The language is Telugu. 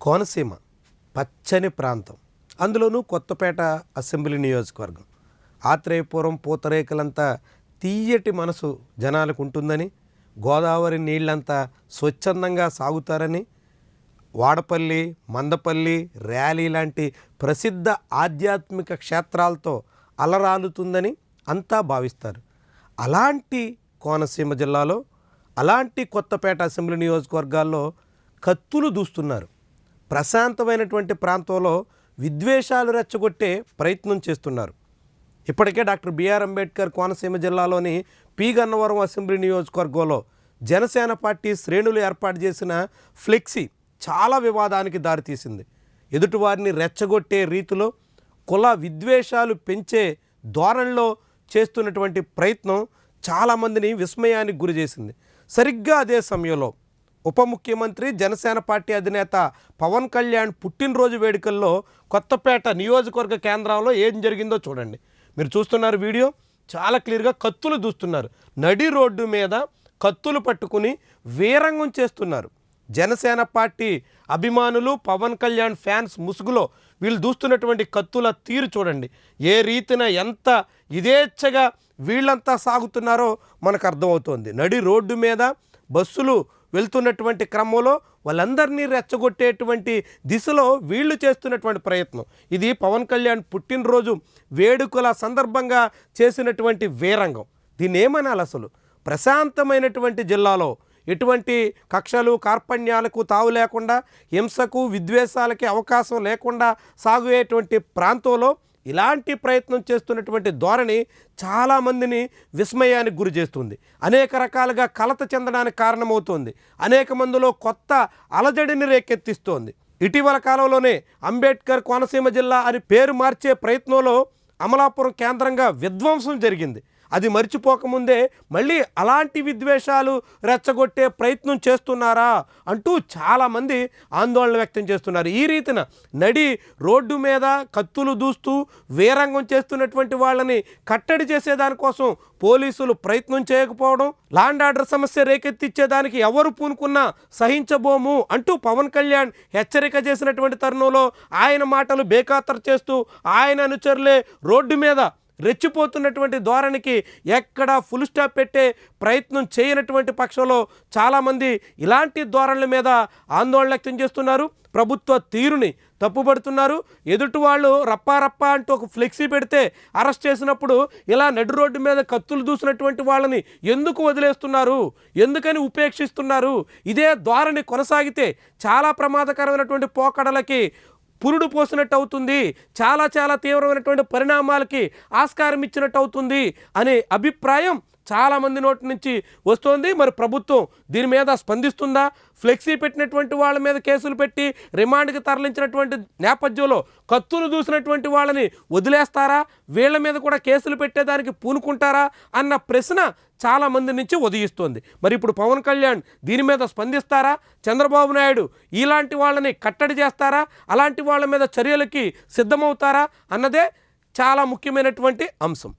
కోనసీమ పచ్చని ప్రాంతం, అందులోనూ కొత్తపేట అసెంబ్లీ నియోజకవర్గం. ఆత్రేయపురం పూతరేకులంతా తీయటి మనసు జనాలకు ఉంటుందని, గోదావరి నీళ్ళంతా స్వచ్ఛందంగా సాగుతారని, వాడపల్లి, మందపల్లి, ర్యాలీ లాంటి ప్రసిద్ధ ఆధ్యాత్మిక క్షేత్రాలతో అలరాలుతుందని అంతా భావిస్తారు. అలాంటి కోనసీమ జిల్లాలో, అలాంటి కొత్తపేట అసెంబ్లీ నియోజకవర్గాల్లో కత్తులు దూస్తున్నారు. ప్రశాంతమైనటువంటి ప్రాంతంలో విద్వేషాలు రెచ్చగొట్టే ప్రయత్నం చేస్తున్నారు. ఇప్పటికే డాక్టర్ బిఆర్ అంబేద్కర్ కోనసీమ జిల్లాలోని పి గన్నవరం అసెంబ్లీ నియోజకవర్గంలో జనసేన పార్టీ శ్రేణులు ఏర్పాటు చేసిన ఫ్లెక్సీ చాలా వివాదానికి దారితీసింది. ఎదుటివారిని రెచ్చగొట్టే రీతిలో, కుల విద్వేషాలు పెంచే ధోరణిలో చేస్తున్నటువంటి ప్రయత్నం చాలామందిని విస్మయానికి గురి చేసింది. సరిగ్గా అదే సమయంలో ఉప ముఖ్యమంత్రి, జనసేన పార్టీ అధినేత పవన్ కళ్యాణ్ పుట్టినరోజు వేడుకల్లో కొత్తపేట నియోజకవర్గ కేంద్రంలో ఏం జరిగిందో చూడండి. మీరు చూస్తున్నారు వీడియో, చాలా క్లియర్గా కత్తులు దూస్తున్నారు. నడి రోడ్డు మీద కత్తులు పట్టుకుని వీరంగం చేస్తున్నారు. జనసేన పార్టీ అభిమానులు, పవన్ కళ్యాణ్ ఫ్యాన్స్ ముసుగులో వీళ్ళు దూస్తున్నటువంటి కత్తుల తీరు చూడండి. ఏ రీతిన ఎంత యథేచ్ఛగా వీళ్ళంతా సాగుతున్నారో మనకు అర్థమవుతోంది. నడి రోడ్డు మీద బస్సులు వెళ్తున్నటువంటి క్రమంలో వాళ్ళందరినీ రెచ్చగొట్టేటువంటి దిశలో వీళ్ళు చేస్తున్నటువంటి ప్రయత్నం. ఇది పవన్ కళ్యాణ్ పుట్టినరోజు వేడుకల సందర్భంగా చేసినటువంటి వీరంగం. దీన్ని ఏమనాలి అసలు? ప్రశాంతమైనటువంటి జిల్లాలో ఎటువంటి కక్షలు కార్పణ్యాలకు తావు లేకుండా, హింసకు విద్వేషాలకి అవకాశం లేకుండా సాగేటువంటి ప్రాంతంలో ఇలాంటి ప్రయత్నం చేస్తున్నటువంటి ధోరణి చాలామందిని విస్మయానికి గురి చేస్తుంది. అనేక రకాలుగా కలత చెందడానికి కారణమవుతోంది. అనేక మందిలో కొత్త అలజడిని రేకెత్తిస్తోంది. ఇటీవల కాలంలోనే అంబేద్కర్ కోనసీమ జిల్లా అని పేరు మార్చే ప్రయత్నంలో అమలాపురం కేంద్రంగా విధ్వంసం జరిగింది. అది మర్చిపోకముందే మళ్ళీ అలాంటి విద్వేషాలు రెచ్చగొట్టే ప్రయత్నం చేస్తున్నారా అంటూ చాలామంది ఆందోళన వ్యక్తం చేస్తున్నారు. ఈ రీతిన నడి రోడ్డు మీద కత్తులు దూస్తూ వీరంగం చేస్తున్నటువంటి వాళ్ళని కట్టడి చేసేదానికోసం పోలీసులు ప్రయత్నం చేయకపోవడం, లాండ్ ఆర్డర్ సమస్య రేకెత్తిచ్చేదానికి ఎవరు పూనుకున్నా సహించబోము అంటూ పవన్ కళ్యాణ్ హెచ్చరిక చేసినటువంటి తరుణంలో ఆయన మాటలు బేఖాతరు చేస్తూ ఆయన అనుచరులే రోడ్డు మీద రెచ్చిపోతున్నటువంటి ధోరణికి ఎక్కడా ఫుల్ స్టాప్ పెట్టే ప్రయత్నం చేయనటువంటి పక్షంలో చాలామంది ఇలాంటి ధోరణుల మీద ఆందోళన వ్యక్తం చేస్తున్నారు. ప్రభుత్వ తీరుని తప్పుపడుతున్నారు. ఎదుటి వాళ్ళు రప్పా అంటూ ఒక ఫ్లెక్సీ పెడితే అరెస్ట్ చేసినప్పుడు ఇలా నడు రోడ్డు మీద కత్తులు దూసినటువంటి వాళ్ళని ఎందుకు వదిలేస్తున్నారు, ఎందుకని ఉపేక్షిస్తున్నారు? ఇదే ధోరణి కొనసాగితే చాలా ప్రమాదకరమైనటువంటి పోకడలకి పురుడు పోసినట్టు అవుతుంది, చాలా తీవ్రమైనటువంటి పరిణామాలకి ఆస్కారం ఇచ్చినట్టు అవుతుంది అనే అభిప్రాయం చాలామంది నోటి నుంచి వస్తోంది. మరి ప్రభుత్వం దీని మీద స్పందిస్తుందా? ఫ్లెక్సీ పెట్టినటువంటి వాళ్ళ మీద కేసులు పెట్టి రిమాండ్కి తరలించినటువంటి నేపథ్యంలో కత్తులు దూసినటువంటి వాళ్ళని వదిలేస్తారా? వీళ్ళ మీద కూడా కేసులు పెట్టేదానికి పూనుకుంటారా అన్న ప్రశ్న చాలామంది నుంచి ఉదయిస్తోంది. మరి ఇప్పుడు పవన్ కళ్యాణ్ దీని మీద స్పందిస్తారా? చంద్రబాబు నాయుడు ఇలాంటి వాళ్ళని కట్టడి చేస్తారా? అలాంటి వాళ్ళ మీద చర్యలకి సిద్ధమవుతారా అన్నదే చాలా ముఖ్యమైనటువంటి అంశం.